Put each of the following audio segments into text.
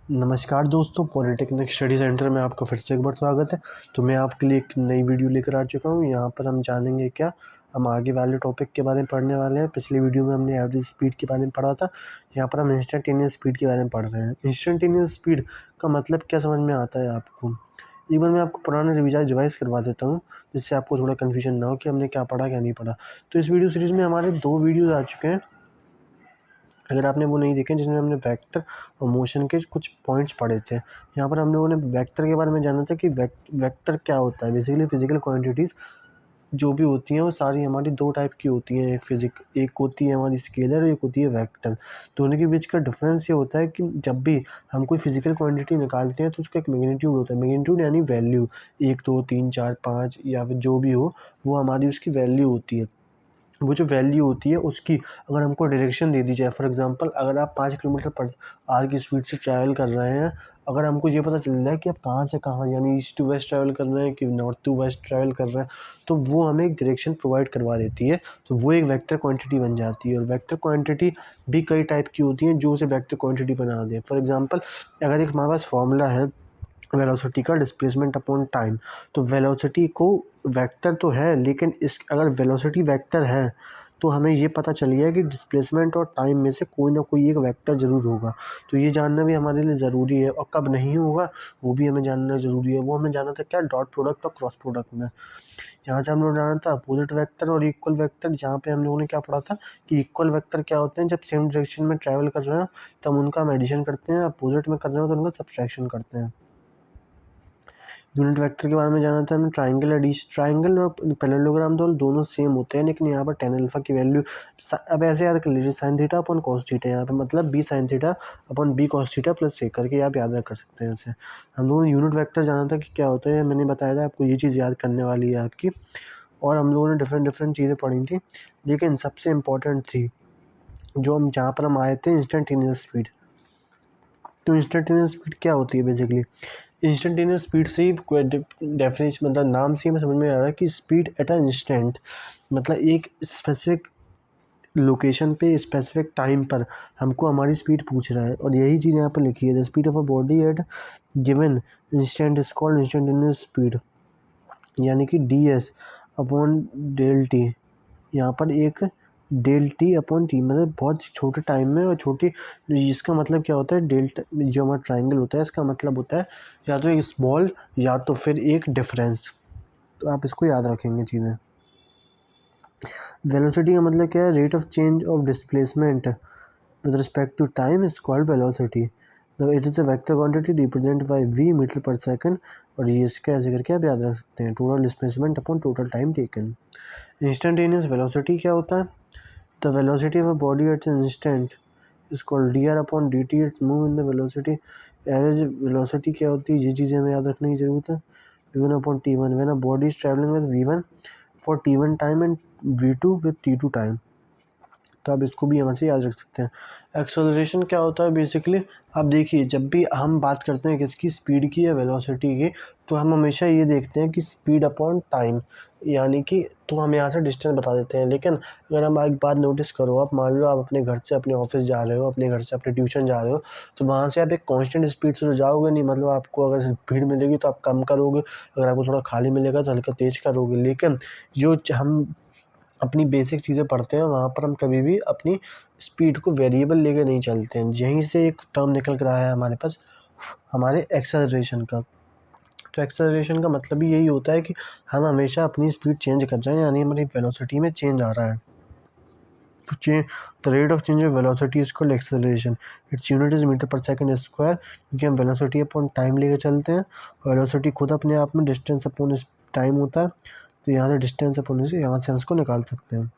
नमस्कार दोस्तों, polytechnic study centre में आपका फिर से एक बार स्वागत है। तो मैं आपके लिए एक नई वीडियो लेकर आ चुका हूँ। यहाँ पर हम जानेंगे क्या, हम आगे वाले टॉपिक के बारे में पढ़ने वाले हैं। पिछली वीडियो में हमने एवरेज स्पीड के बारे में पढ़ा था। यहाँ पर हम इंस्टेंटेनियस स्पीड के बारे में पढ़ रहे हैं। इंस्टेंटेनियस स्पीड का मतलब क्या समझ में आता है आपको? एक बार मैं आपको पुराना रिवाइज करवा देता हूँ, जिससे आपको थोड़ा कन्फ्यूजन ना हो कि हमने क्या पढ़ा क्या नहीं पढ़ा। तो इस वीडियो सीरीज़ में हमारे 2 वीडियोज़ आ चुके हैं। अगर आपने वो नहीं देखे, जिसमें हमने वेक्टर और मोशन के कुछ पॉइंट्स पढ़े थे। यहाँ पर हम लोगों ने वेक्टर के बारे में जाना था कि वेक्टर क्या होता है। बेसिकली फिजिकल क्वांटिटीज़ जो भी होती हैं वो सारी हमारी 2 टाइप की होती हैं। एक होती है हमारी स्केलर और एक होती है वेक्टर। दोनों के बीच का डिफरेंस ये होता है कि जब भी हम कोई फिजिकल क्वांटिटी निकालते हैं तो उसका एक मैग्नीट्यूड होता है। मैग्नीट्यूड यानी वैल्यू 1 2 3 4 5 या फिर जो भी हो, वो हमारी उसकी वैल्यू होती है। वो जो वैल्यू होती है उसकी अगर हमको डायरेक्शन दे दी जाए, फॉर एग्जांपल अगर आप 5 किलोमीटर पर आवर की स्पीड से ट्रैवल कर रहे हैं, अगर हमको ये पता चल जाए कि आप कहाँ से कहाँ यानी ईस्ट टू वेस्ट ट्रैवल कर रहे हैं कि नॉर्थ टू वेस्ट ट्रैवल कर रहे हैं, तो वो हमें एक डायरेक्शन प्रोवाइड करवा देती है। तो वो एक वेक्टर क्वांटिटी बन जाती है। और वेक्टर क्वांटिटी भी कई टाइप की होती हैं जो उसे वेक्टर क्वांटिटी बना दें। फॉर एग्जांपल अगर एक हमारे पास फॉर्मूला है वेलोसिटी का, डिस्प्लेसमेंट अपॉन टाइम, तो वेलोसिटी को वेक्टर तो है, लेकिन इस अगर वेलोसिटी वेक्टर है तो हमें ये पता चल गया कि डिस्प्लेसमेंट और टाइम में से कोई ना कोई एक वेक्टर ज़रूर होगा। तो ये जानना भी हमारे लिए ज़रूरी है। और कब नहीं होगा वो भी हमें जानना ज़रूरी है। वो हमें जाना था क्या, डॉट प्रोडक्ट और क्रॉस प्रोडक्ट में। यहाँ से हम लोग जाना था अपोजिट वेक्टर और इक्वल वेक्टर, जहाँ पे हम लोगों ने क्या पढ़ा था कि इक्वल वेक्टर क्या होते हैं, जब सेम डायरेक्शन में ट्रैवल कर रहे हैं तब उनका हम एडिशन करते हैं, अपोजिट में कर रहे हो तो उनका सब्सट्रैक्शन करते हैं। यूनिट वेक्टर के बारे में जाना था हमने। ट्राइंगल और पैरेललोग्राम दोनों सेम होते हैं, लेकिन यहाँ पर tan अल्फा की वैल्यू अब ऐसे याद कर लीजिए, sine theta upon cos theta. यहाँ पे मतलब b sine theta upon b cos theta plus a करके आप याद रख सकते हैं इसे। हम लोगों ने यूनिट वेक्टर जाना था कि क्या होता है, मैंने बताया था आपको, ये चीज़ याद करने वाली है आपकी। और हम लोगों ने डिफरेंट चीज़ें पढ़ी थी, लेकिन सबसे इम्पोर्टेंट थी जो हम जहाँ पर हम आए थे, इंस्टेंटेनियस स्पीड। तो इंस्टेंटेनियस स्पीड क्या होती है बेसिकली? इंस्टेंटेनियस स्पीड से ही डेफिनेशन, मतलब नाम से ही समझ में आ रहा है कि स्पीड एट अ इंस्टेंट, मतलब एक स्पेसिफिक लोकेशन पे स्पेसिफिक टाइम पर हमको हमारी स्पीड पूछ रहा है। और यही चीज़ यहाँ पर लिखी है, the speed of a body at given instant is called instantaneous speed, यानी कि d s upon del t. यहाँ पर एक डेल टी अपॉन टी, मतलब बहुत छोटे टाइम में और छोटी, इसका मतलब क्या होता है, जो हमारा ट्राइंगल होता है इसका मतलब होता है या तो एक स्मॉल या तो फिर एक डिफरेंस। तो आप इसको याद रखेंगे चीज़ें। वेलोसिटी का मतलब क्या है, rate of change of displacement with respect to time is called velocity. It is a vector quantity represent by v meter per second. और ये इसका ऐसे करके आप याद रख सकते हैं, total displacement upon total time taken. Instantaneous velocity क्या होता है? The velocity of a body at an instant is called dr upon dt. It's move in the velocity. Average velocity क्या होती है, ये चीज़ें हमें याद रखने की ज़रूरत है। v1 upon t1 when a body is traveling with v1 for t1 time and v2 with t2 time। तो आप इसको भी यहाँ से याद रख सकते हैं। एक्सेलरेशन क्या होता है बेसिकली? आप देखिए, जब भी हम बात करते हैं किसकी, स्पीड की या वेलोसिटी की, तो हम हमेशा ये देखते हैं कि स्पीड अपॉन टाइम, यानी कि तो हम यहाँ से डिस्टेंस बता देते हैं। लेकिन अगर हम एक बात नोटिस करो, आप मान लो आप अपने घर से अपने ऑफिस जा रहे हो, अपने घर से अपने ट्यूशन जा रहे हो, तो वहाँ से आप एक कांस्टेंट स्पीड से तो जाओगे नहीं। मतलब आपको अगर भीड़ मिलेगी तो आप कम करोगे, अगर आपको थोड़ा खाली मिलेगा तो हल्का तेज़ करोगे। लेकिन जो हम अपनी बेसिक चीज़ें पढ़ते हैं वहाँ पर हम कभी भी अपनी स्पीड को वेरिएबल लेके नहीं चलते हैं। यहीं से एक टर्म निकल कर आया है हमारे पास, हमारे एक्सेलरेशन का। तो एक्सेलरेशन का मतलब ही यही होता है कि हम हमेशा अपनी स्पीड चेंज कर रहे हैं, यानी हमारी वेलोसिटी में चेंज आ रहा है। तो the rate of change of velocity is called acceleration. Its unit is meter per second square, क्योंकि हम वेलोसिटी अपॉन टाइम लेके चलते हैं। वेलोसिटी खुद अपने आप में डिस्टेंस अपॉन टाइम होता है। तो यहाँ से डिस्टेंस अपॉन से यहाँ से हम इसको निकाल सकते हैं।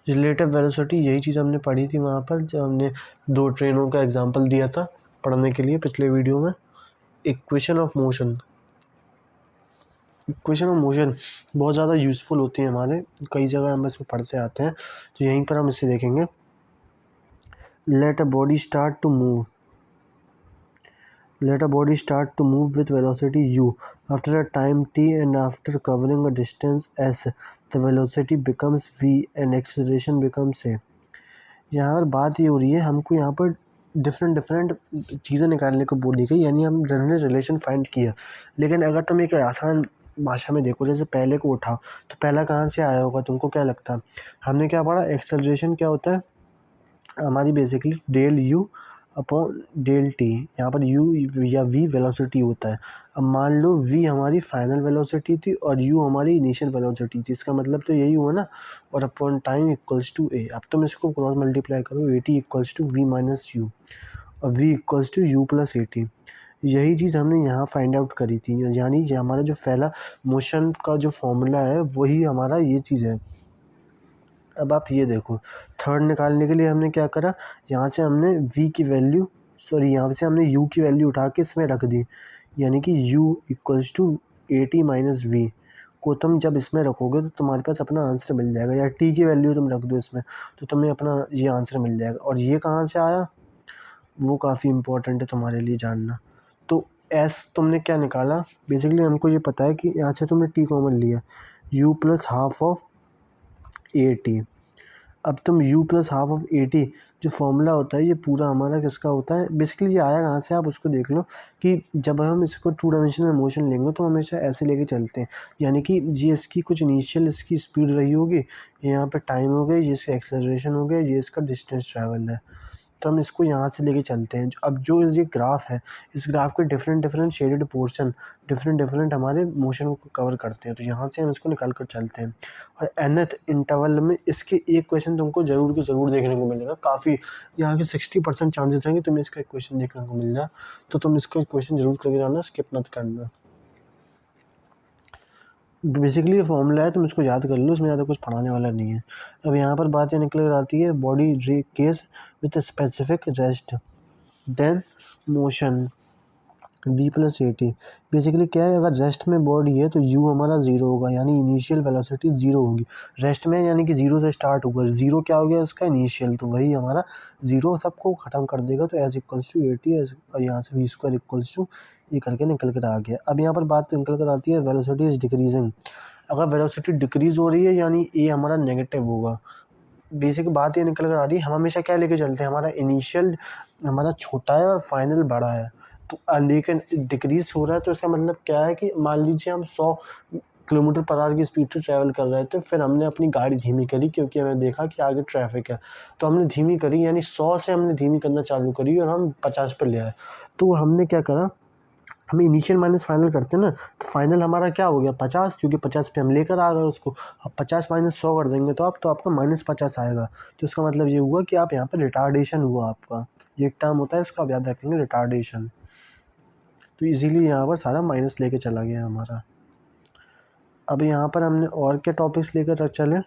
रिलेटिव वेलोसिटी, यही चीज़ हमने पढ़ी थी वहाँ पर जब हमने 2 ट्रेनों का एग्जांपल दिया था पढ़ने के लिए पिछले वीडियो में। इक्वेशन ऑफ मोशन बहुत ज़्यादा यूज़फुल होती है हमारे, कई जगह हम इसको पढ़ते आते हैं। तो यहीं पर हम इसे देखेंगे। Let a body start to move with velocity u after a time t, and after covering a distance s, the velocity becomes v and acceleration becomes a। यहाँ पर बात ये हो रही है, हमको यहाँ पर डिफरेंट डिफरेंट चीज़ें निकालने को बोली गई, यानी हम हमने रिलेशन फाइंड किया। लेकिन अगर तुम एक आसान भाषा में देखो, जैसे पहले को उठाओ, तो पहला कहाँ से आया होगा, तुमको क्या लगता है? हमने क्या पढ़ा, एक्सेलरेशन क्या होता है हमारी, basically del u upon del t. यहाँ पर यू या वी वेलोसिटी होता है। अब मान लो वी हमारी फाइनल वेलोसिटी थी और यू हमारी इनिशियल वेलोसिटी थी, इसका मतलब तो यही हुआ ना। और upon time equals to a. अब तुम इसको क्रॉस मल्टीप्लाई करो, a t equals to v minus u और v equals to u plus a t. यही चीज़ हमने यहाँ फाइंड आउट करी थी, यानी ये हमारा जो पहला मोशन का जो फॉर्मूला है वही हमारा ये चीज़ है। अब आप ये देखो, थर्ड निकालने के लिए हमने क्या करा, यहाँ से हमने v की वैल्यू यहाँ से हमने u की वैल्यू उठा के इसमें रख दी, यानी कि u equals to a t minus v को तुम जब इसमें रखोगे तो तुम्हारे पास अपना आंसर मिल जाएगा, या t की वैल्यू तुम रख दो इसमें तो तुम्हें अपना ये आंसर मिल जाएगा। और ये कहाँ से आया वो काफ़ी इम्पोर्टेंट है तुम्हारे लिए जानना। तो s तुमने क्या निकाला, बेसिकली हमको ये पता है कि यहाँ से तुमने t कॉमन लिया, u plus half of A T. अब तुम u plus half of A T जो फॉर्मूला होता है ये पूरा हमारा किसका होता है, बेसिकली ये आया कहाँ से आप उसको देख लो कि जब हम इसको टू डायमेंशन में मोशन लेंगे तो हमेशा ऐसे लेके चलते हैं, यानी कि ये इसकी कुछ इनिशियल इसकी स्पीड रही होगी, यहाँ पे टाइम हो गई, ये इसका एक्सेलरेशन हो गया, ये इसका डिस्टेंस ट्रैवल है। तो हम इसको यहाँ से लेके चलते हैं। अब जो ये ग्राफ है, इस ग्राफ के different different shaded portion different different हमारे मोशन को कवर करते हैं, तो यहाँ से हम इसको निकाल कर चलते हैं। और nth इंटरवल में इसके एक क्वेश्चन तुमको ज़रूर के ज़रूर देखने को मिलेगा, काफ़ी यहाँ के 60% चांसेस हैं कि तुम्हें इसका एक क्वेश्चन देखने को मिल जाए, तो तुम इसका क्वेश्चन ज़रूर करके जाना, स्किप मत करना। बेसिकली ये फॉर्मूला है, तुम इसको याद कर लो, इसमें ज़्यादा कुछ पढ़ाने वाला नहीं है। अब यहाँ पर बात ये निकल कर आती है, body case with specific rest then motion v plus a t. Basically क्या है, अगर रेस्ट में बॉडी है तो u हमारा ज़ीरो होगा, यानी इनिशियल वेलोसिटी ज़ीरो होगी। रेस्ट में यानी कि ज़ीरो से स्टार्ट होगा, ज़ीरो क्या हो गया उसका इनिशियल, तो वही हमारा ज़ीरो सबको ख़त्म कर देगा। तो as equals to a t, और यहाँ से वी स्क्वायर इक्वल्स टू ये करके निकल कर आ गया। अब यहाँ पर बात निकल कर आती है, वेलोसिटी इज़ डिक्रीजिंग। अगर वेलोसिटी डिक्रीज़ हो रही है यानी ए हमारा नेगेटिव होगा। बेसिक बात ये निकल कर आ रही है, हम हमेशा क्या लेके चलते हैं, हमारा इनिशियल हमारा छोटा है और फाइनल बड़ा है। तो लेकिन डिक्रीज हो रहा है तो इसका मतलब क्या है कि मान लीजिए हम 100 किलोमीटर पर आवर की स्पीड से ट्रैवल कर रहे थे, फिर हमने अपनी गाड़ी धीमी करी क्योंकि हमें देखा कि आगे ट्रैफिक है, तो हमने धीमी करी, यानी 100 से हमने धीमी करना चालू करी और हम 50 पर ले आए। तो हमने क्या करा, हम इनिशियल माइनस फाइनल करते हैं ना, तो फाइनल हमारा क्या हो गया 50, क्योंकि 50 पे हम लेकर आ गए उसको। अब 50 माइनस 100 कर देंगे तो आपका -50 आएगा। तो इसका मतलब ये हुआ कि आप यहाँ पर रिटार्डेशन हुआ आपका, ये एक टर्म होता है, इसको आप याद रखेंगे, रिटार्डेशन। तो इजीली यहाँ पर सारा माइनस लेके चला गया हमारा। अब यहाँ पर हमने और क्या टॉपिक्स लेकर चले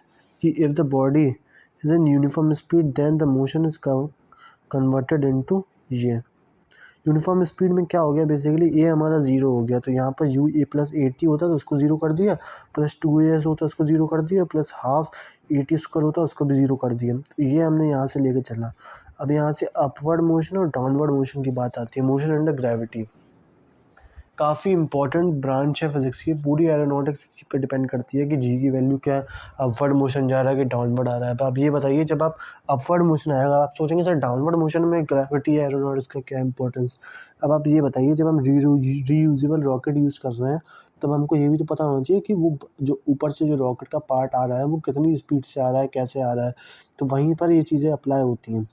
कि if the body is in uniform speed then the motion is converted into ये। यूनिफॉर्म स्पीड में क्या हो गया, बेसिकली ए हमारा ज़ीरो हो गया, तो यहाँ पर U A plus a T होता है तो उसको ज़ीरो कर दिया, प्लस 2as होता है उसको ज़ीरो कर दिया, plus half A T square होता है उसको भी ज़ीरो कर दिया। तो ये हमने यहाँ से लेके चला। अब यहाँ से अपवर्ड मोशन और डाउनवर्ड मोशन की बात आती है। मोशन अंडर ग्रेविटी काफ़ी इंपॉर्टेंट ब्रांच है फिजिक्स की, पूरी एरोनॉटिक्स इसी पे डिपेंड करती है कि जी की वैल्यू क्या है, अपवर्ड मोशन जा रहा है कि डाउनवर्ड आ रहा है। तो आप ये बताइए, जब आप अपवर्ड मोशन आएगा आप सोचेंगे सर डाउनवर्ड मोशन में ग्रेविटी एरोनॉटिक्स का क्या इंपॉर्टेंस। अब आप ये बताइए, जब हम रीयूजेबल रॉकेट यूज़ कर रहे हैं तब हमको ये भी तो पता होना चाहिए कि वो जो ऊपर से जो रॉकेट का पार्ट आ रहा है वो कितनी स्पीड से आ रहा है, कैसे आ रहा है, तो वहीं पर ये चीज़ें अप्लाई होती हैं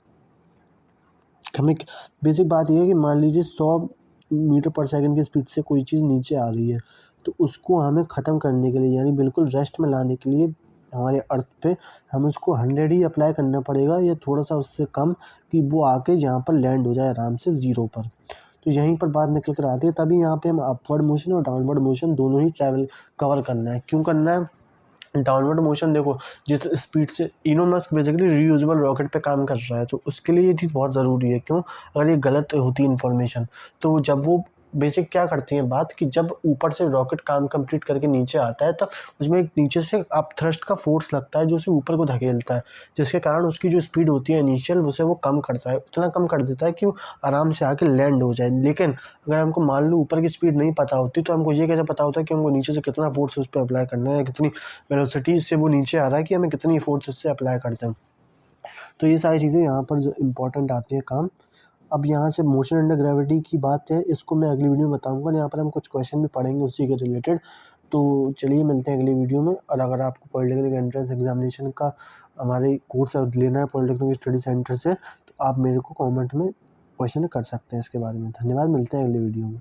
हमें। बेसिक बात ये है कि मान लीजिए 100 मीटर पर सेकंड की स्पीड से कोई चीज़ नीचे आ रही है, तो उसको हमें ख़त्म करने के लिए, यानी बिल्कुल रेस्ट में लाने के लिए हमारे अर्थ पे हम उसको 100 ही अप्लाई करना पड़ेगा, या थोड़ा सा उससे कम, कि वो आके यहाँ पर लैंड हो जाए आराम से ज़ीरो पर। तो यहीं पर बात निकल कर आती है, तभी यहाँ पे हम अपवर्ड मोशन और डाउनवर्ड मोशन दोनों ही कवर करना है। क्यों करना है, डाउनवर्ड मोशन देखो जिस स्पीड से Elon Musk basically reusable rocket पे काम कर रहा है, तो उसके लिए ये चीज़ बहुत ज़रूरी है। क्यों, अगर ये गलत होती इन्फॉर्मेशन तो जब वो बेसिक क्या करती हैं बात, कि जब ऊपर से रॉकेट काम कंप्लीट करके नीचे आता है तब उसमें एक नीचे से आप थ्रस्ट का फोर्स लगता है जो उसे ऊपर को धकेलता है, जिसके कारण उसकी जो स्पीड होती है इनिशियल उसे वो कम करता है, उतना कम कर देता है कि वो आराम से आके लैंड हो जाए। लेकिन अगर हमको मान लो ऊपर की स्पीड नहीं पता होती तो हमको ये कैसे पता होता है कि हमको नीचे से कितना फोर्स उस पर अप्लाई करना है, कितनी वेलोसिटी से वो नीचे आ रहा है, कि हमें कितनी फोर्स उससे अप्लाई करते हैं। तो ये सारी चीज़ें यहाँ पर इंपॉर्टेंट आती है काम। अब यहाँ से मोशन अंडर ग्रेविटी की बात है, इसको मैं अगली वीडियो में बताऊँगा। यहाँ पर हम कुछ क्वेश्चन भी पढ़ेंगे उसी के रिलेटेड। तो चलिए मिलते हैं अगली वीडियो में। और अगर आपको पॉलिटेक्निक एंट्रेंस एग्जामिनेशन का हमारे कोर्स लेना है पॉलिटेक्निक स्टडी सेंटर से, तो आप मेरे को कमेंट में क्वेश्चन कर सकते हैं इसके बारे में। धन्यवाद, मिलते हैं अगली वीडियो में।